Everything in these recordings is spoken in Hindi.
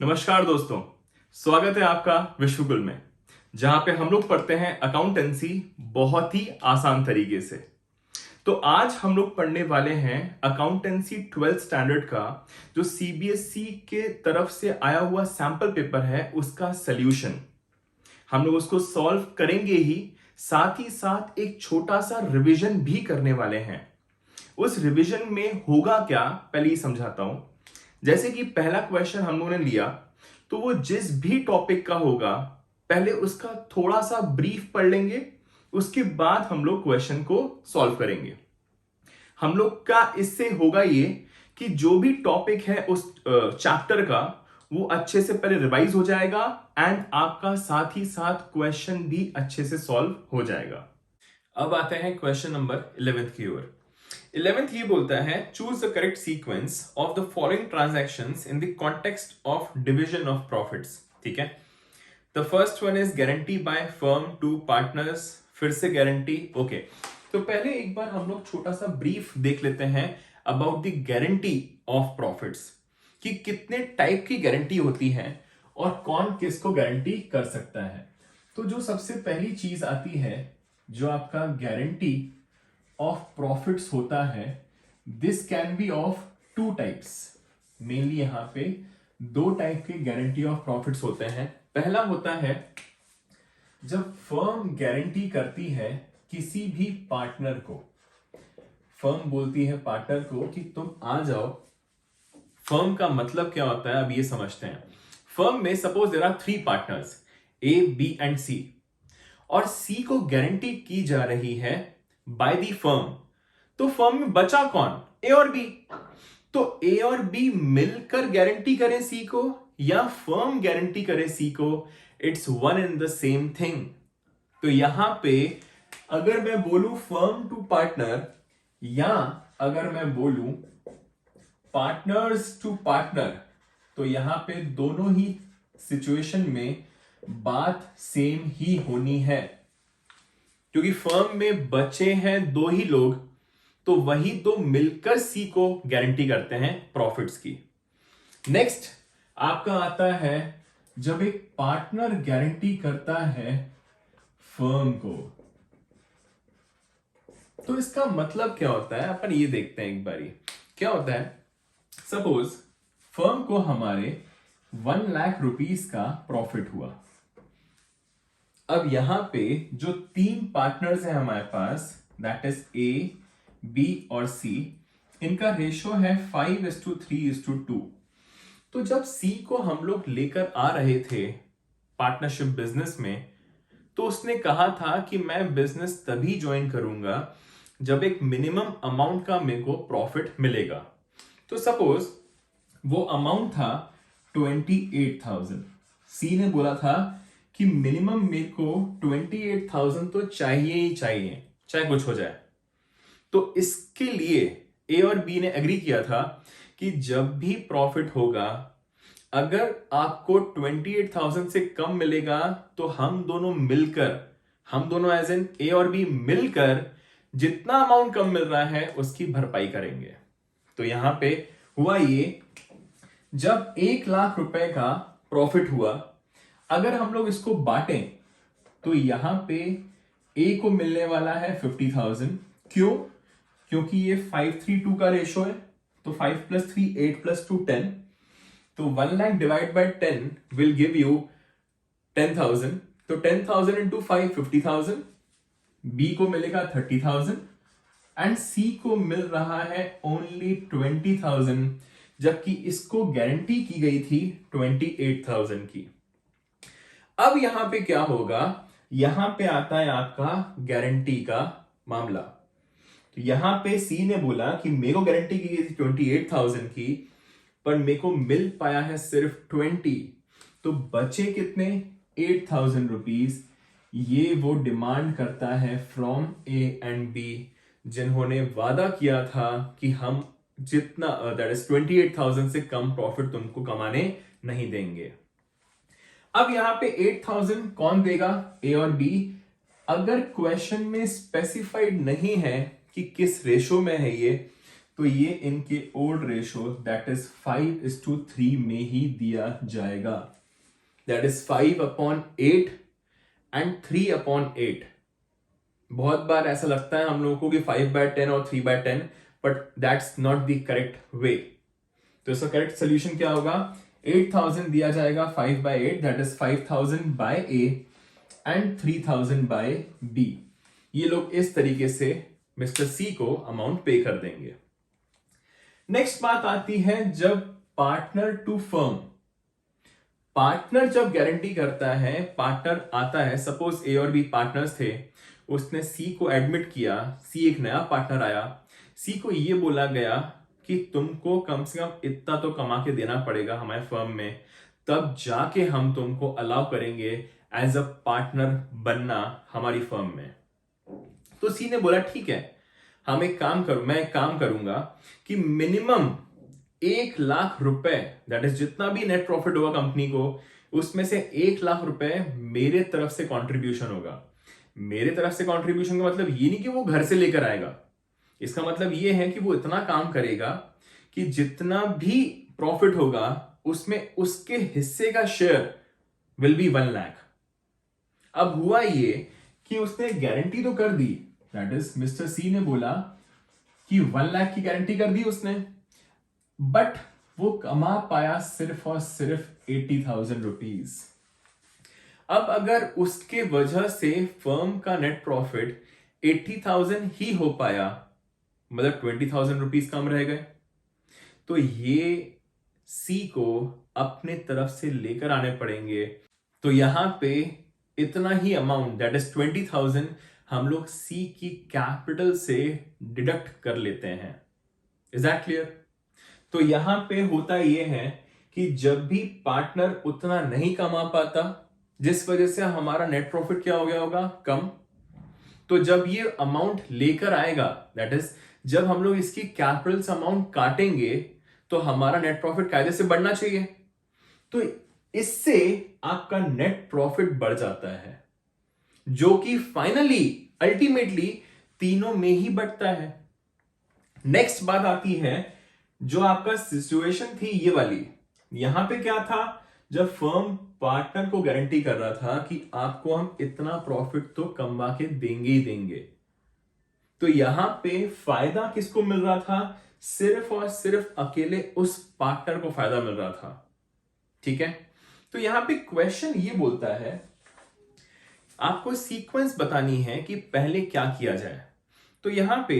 नमस्कार दोस्तों, स्वागत है आपका विश्वकुल में, जहां पे हम लोग पढ़ते हैं अकाउंटेंसी बहुत ही आसान तरीके से। तो आज हम लोग पढ़ने वाले हैं अकाउंटेंसी 12th स्टैंडर्ड का जो सीबीएसई के तरफ से आया हुआ सैंपल पेपर है, उसका सॉल्यूशन। हम लोग उसको सॉल्व करेंगे ही, साथ ही साथ एक छोटा सा रिवीजन भी करने वाले हैं। उस रिवीजन में होगा क्या, पहले ही समझाता हूं। जैसे कि पहला क्वेश्चन हम लोगों ने लिया, तो वो जिस भी टॉपिक का होगा पहले उसका थोड़ा सा ब्रीफ पढ़ लेंगे, उसके बाद हम लोग क्वेश्चन को सॉल्व करेंगे। हम लोग का इससे होगा ये कि जो भी टॉपिक है उस चैप्टर का, वो अच्छे से पहले रिवाइज हो जाएगा एंड आपका साथ ही साथ क्वेश्चन भी अच्छे से सॉल्व हो जाएगा। अब आते हैं क्वेश्चन नंबर 11th की ओर। 11th ये बोलता है, choose the correct sequence of the following transactions in the context of division of profits. ठीक है, the first one is guarantee by firm to partners. फिर से गारंटी। ओके, तो पहले एक बार हम लोग छोटा सा ब्रीफ देख लेते हैं about the guarantee of profits, कि कितने टाइप की गारंटी होती है और कौन किसको गारंटी कर सकता है। तो जो सबसे पहली चीज आती है, जो आपका गारंटी ऑफ प्रॉफिट्स होता है, this can be of two types. Mainly यहां पे दो टाइप के गारंटी ऑफ प्रॉफिट्स होते हैं। पहला होता है जब फर्म गारंटी करती है किसी भी पार्टनर को। फर्म बोलती है पार्टनर को कि तुम आ जाओ। फर्म का मतलब क्या होता है, अब ये समझते हैं। फर्म में suppose there are 3 partners, A, B and C, और सी को गारंटी की जा रही है बाय दी फर्म। तो फर्म में बचा कौन, ए और बी। तो ए और बी मिलकर गारंटी करें सी को या फर्म गारंटी करे सी को, it's one in the same thing. तो यहां पे अगर मैं बोलूं फर्म टू पार्टनर, या अगर मैं बोलूं पार्टनर्स टू पार्टनर, तो यहां पे दोनों ही सिचुएशन में बात सेम ही होनी है। क्योंकि फर्म में बचे हैं दो ही लोग, तो वही दो मिलकर सी को गारंटी करते हैं प्रॉफिट्स की। नेक्स्ट आपका आता है जब एक पार्टनर गारंटी करता है फर्म को। तो इसका मतलब क्या होता है, अपन ये देखते हैं एक बारी। क्या होता है, सपोज फर्म को हमारे 1 लाख रुपीस का प्रॉफिट हुआ। अब यहां पे जो 3 पार्टनर्स हैं हमारे पास, दैट इज ए, बी और सी, इनका रेशो है 5:3:2। तो जब सी को हम लोग लेकर आ रहे थे पार्टनरशिप बिजनेस में, तो उसने कहा था कि मैं बिजनेस तभी ज्वाइन करूंगा जब एक मिनिमम अमाउंट का मेरे को प्रॉफिट मिलेगा। तो सपोज वो अमाउंट था 28,000। सी ने बोला था कि मिनिमम मेरे को 28,000 तो चाहिए ही चाहिए, चाहे कुछ हो जाए। तो इसके लिए ए और बी ने एग्री किया था कि जब भी प्रॉफिट होगा, अगर आपको 28,000 से कम मिलेगा तो हम दोनों मिलकर, हम दोनों एज इन ए और बी मिलकर जितना अमाउंट कम मिल रहा है उसकी भरपाई करेंगे। तो यहां पे हुआ ये, जब 1 लाख रुपए का प्रॉफिट हुआ, अगर हम लोग इसको बांटें तो यहां पे ए को मिलने वाला है 50,000। क्यों? क्योंकि ये 5:3:2 का रेशो है। तो 5 + 3 8 + 2 10। तो 1 lakh divide by 10 will give you 10,000। तो 10,000 इंटू 5 50,000। बी को मिलेगा 30,000 एंड सी को मिल रहा है ओनली 20,000, जबकि इसको गारंटी की गई थी 28,000 की। अब यहां पे क्या होगा, यहां पे आता है आपका गारंटी का मामला। तो यहां पे सी ने बोला कि मेरे को गारंटी की गई थी 28,000 की, पर मेरे को मिल पाया है सिर्फ 20। तो बचे कितने, 8,000 रुपीज। ये वो डिमांड करता है फ्रॉम ए एंड बी, जिन्होंने वादा किया था कि हम जितना दैट इज 28,000 से कम प्रॉफिट तुमको कमाने नहीं देंगे। अब यहां पे 8,000 कौन देगा, ए और बी। अगर क्वेश्चन में स्पेसिफाइड नहीं है कि किस रेशो में है ये, तो ये इनके ओल्ड रेशो दैट इज 5:3 में ही दिया जाएगा, दैट इज 5/8 एंड 3/8। बहुत बार ऐसा लगता है हम लोगों को कि 5/10 और 3/10, but that's not the correct way. तो इसका करेक्ट सोल्यूशन क्या होगा, 8000 दिया जाएगा 5/8, that is 5000 by A and 3000 by B. ये लोग इस तरीके से मिस्टर सी को अमाउंट पे कर देंगे। नेक्स्ट बात आती है जब पार्टनर टू फर्म, पार्टनर जब गारंटी करता है, पार्टनर आता है, सपोज ए और बी पार्टनर्स थे, उसने सी को एडमिट किया, सी एक नया पार्टनर आया, सी को ये बोला गया कि तुमको कम से कम इतना तो कमा के देना पड़ेगा हमारे फर्म में, तब जाके हम तुमको अलाउ करेंगे एज अ पार्टनर बनना हमारी फर्म में। तो सी ने बोला ठीक है, मैं एक काम करूंगा कि मिनिमम 1,00,000 रुपए, दैट इज जितना भी नेट प्रॉफिट होगा कंपनी को, उसमें से 1,00,000 रुपए मेरे तरफ से कंट्रीब्यूशन होगा। मेरे तरफ से कंट्रीब्यूशन का मतलब ये नहीं कि वो घर से लेकर आएगा, इसका मतलब ये है कि वो इतना काम करेगा कि जितना भी प्रॉफिट होगा उसमें उसके हिस्से का शेयर विल बी 1,00,000। अब हुआ ये कि उसने गारंटी तो कर दी, दैट इज मिस्टर सी ने बोला कि 1,00,000 की गारंटी कर दी उसने, बट वो कमा पाया सिर्फ और सिर्फ 80,000 रुपीज। अब अगर उसके वजह से फर्म का नेट प्रॉफिट 80,000 ही हो पाया, मतलब 20,000 रुपीज कम रह गए, तो ये सी को अपने तरफ से लेकर आने पड़ेंगे। तो यहां पे इतना ही अमाउंट, दैट इज 20,000, हम लोग सी की कैपिटल से डिडक्ट कर लेते हैं। Is that clear? तो यहां पे होता यह है कि जब भी पार्टनर उतना नहीं कमा पाता, जिस वजह से हमारा नेट प्रॉफिट क्या हो गया होगा, कम, तो जब ये अमाउंट लेकर आएगा, दैट इज जब हम लोग इसकी कैपिटल से अमाउंट काटेंगे, तो हमारा नेट प्रॉफिट कायदे से बढ़ना चाहिए। तो इससे आपका नेट प्रॉफिट बढ़ जाता है, जो कि फाइनली अल्टीमेटली तीनों में ही बढ़ता है। नेक्स्ट बात आती है, जो आपका सिचुएशन थी ये वाली, यहां पे क्या था, जब फर्म पार्टनर को गारंटी कर रहा था कि आपको हम इतना प्रॉफिट तो कमा के देंगे ही देंगे, तो यहां पे फायदा किसको मिल रहा था, सिर्फ और सिर्फ अकेले उस पार्टनर को फायदा मिल रहा था। ठीक है, तो यहां पे क्वेश्चन ये बोलता है, आपको सीक्वेंस बतानी है कि पहले क्या किया जाए। तो यहां पे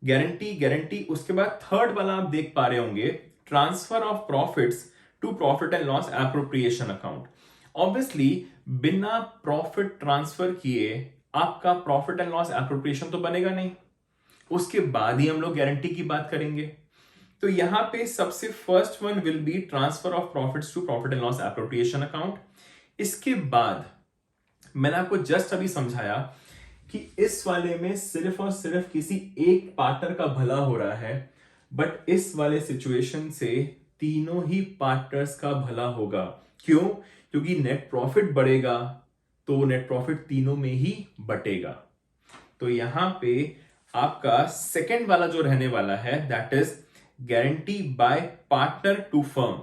गारंटी, उसके बाद थर्ड वाला आप देख पा रहे होंगे, transfer of profits to profit and loss appropriation account. Obviously बिना प्रॉफिट ट्रांसफर किए आपका प्रॉफिट एंड लॉस एप्रोप्रिएशन तो बनेगा नहीं, उसके बाद ही हम लोग गारंटी की बात करेंगे। तो यहां पे सबसे first one will be transfer of profits to profit and loss appropriation account. इसके बाद मैंने आपको जस्ट अभी समझाया कि इस वाले में सिर्फ और सिर्फ किसी एक पार्टनर का भला हो रहा है, बट इस वाले सिचुएशन से तीनों ही पार्टनर्स का भला होगा। क्यों? क्योंकि नेट प्रॉफिट बढ़ेगा तो नेट प्रॉफिट तीनों में ही बटेगा। तो यहां पे आपका सेकेंड वाला जो रहने वाला है, that is guarantee by partner to firm,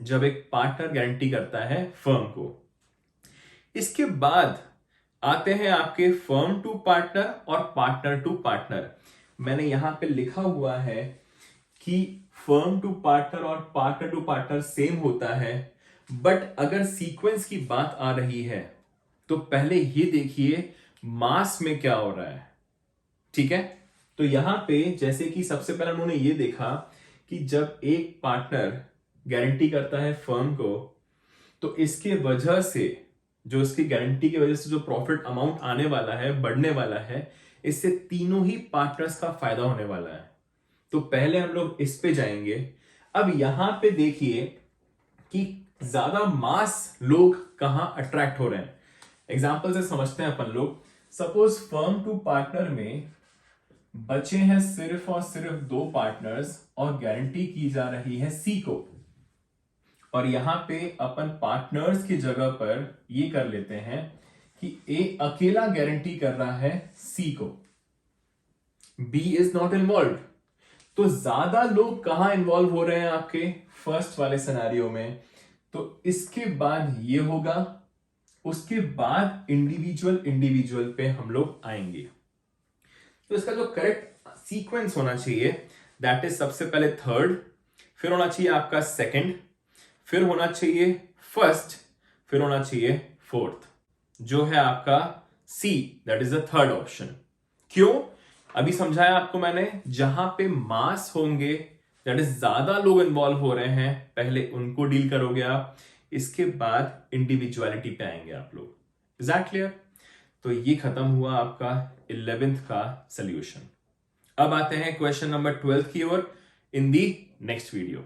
जब एक पार्टनर गारंटी करता है फर्म को। इसके बाद आते हैं आपके फर्म टू पार्टनर और पार्टनर टू पार्टनर। मैंने यहां पे लिखा हुआ है कि फर्म टू पार्टनर और पार्टनर टू पार्टनर सेम होता है, बट अगर सीक्वेंस की बात आ रही है तो पहले ये देखिए मास में क्या हो रहा है। ठीक है, तो यहां पे जैसे कि सबसे पहले उन्होंने ये देखा कि जब एक पार्टनर गारंटी करता है फर्म को, तो इसके वजह से, जो इसकी गारंटी की वजह से जो प्रॉफिट अमाउंट आने वाला है, बढ़ने वाला है, इससे तीनों ही पार्टनर्स का फायदा होने वाला है। तो पहले हम लोग इस पे जाएंगे। अब यहां पे देखिए कि ज्यादा मास लोग कहां अट्रैक्ट हो रहे हैं। एग्जांपल से समझते हैं अपन लोग। सपोज फर्म टू पार्टनर में बचे हैं सिर्फ और सिर्फ 2 पार्टनर्स और गारंटी की जा रही है सी को, और यहां पे अपन पार्टनर्स की जगह पर ये कर लेते हैं कि ए अकेला गारंटी कर रहा है सी को, बी इज नॉट इन्वॉल्व। तो ज्यादा लोग कहां इन्वॉल्व हो रहे हैं आपके फर्स्ट वाले सिनेरियो में, तो इसके बाद ये होगा, उसके बाद इंडिविजुअल इंडिविजुअल पे हम लोग आएंगे। तो इसका जो करेक्ट सीक्वेंस होना चाहिए दैट इज सबसे पहले थर्ड, फिर होना चाहिए आपका सेकंड, फिर होना चाहिए फर्स्ट, फिर होना चाहिए फोर्थ, जो है आपका C, that is the third option. क्यों? अभी समझाया आपको मैंने, जहां पे मास होंगे, दैट इज ज्यादा लोग इन्वॉल्व हो रहे हैं, पहले उनको डील करोगे आप, इसके बाद इंडिविजुअलिटी पे आएंगे आप लोग। Is that clear? तो ये खत्म हुआ आपका 11th का सोल्यूशन। अब आते हैं क्वेश्चन नंबर 12 की ओर इन दी नेक्स्ट वीडियो।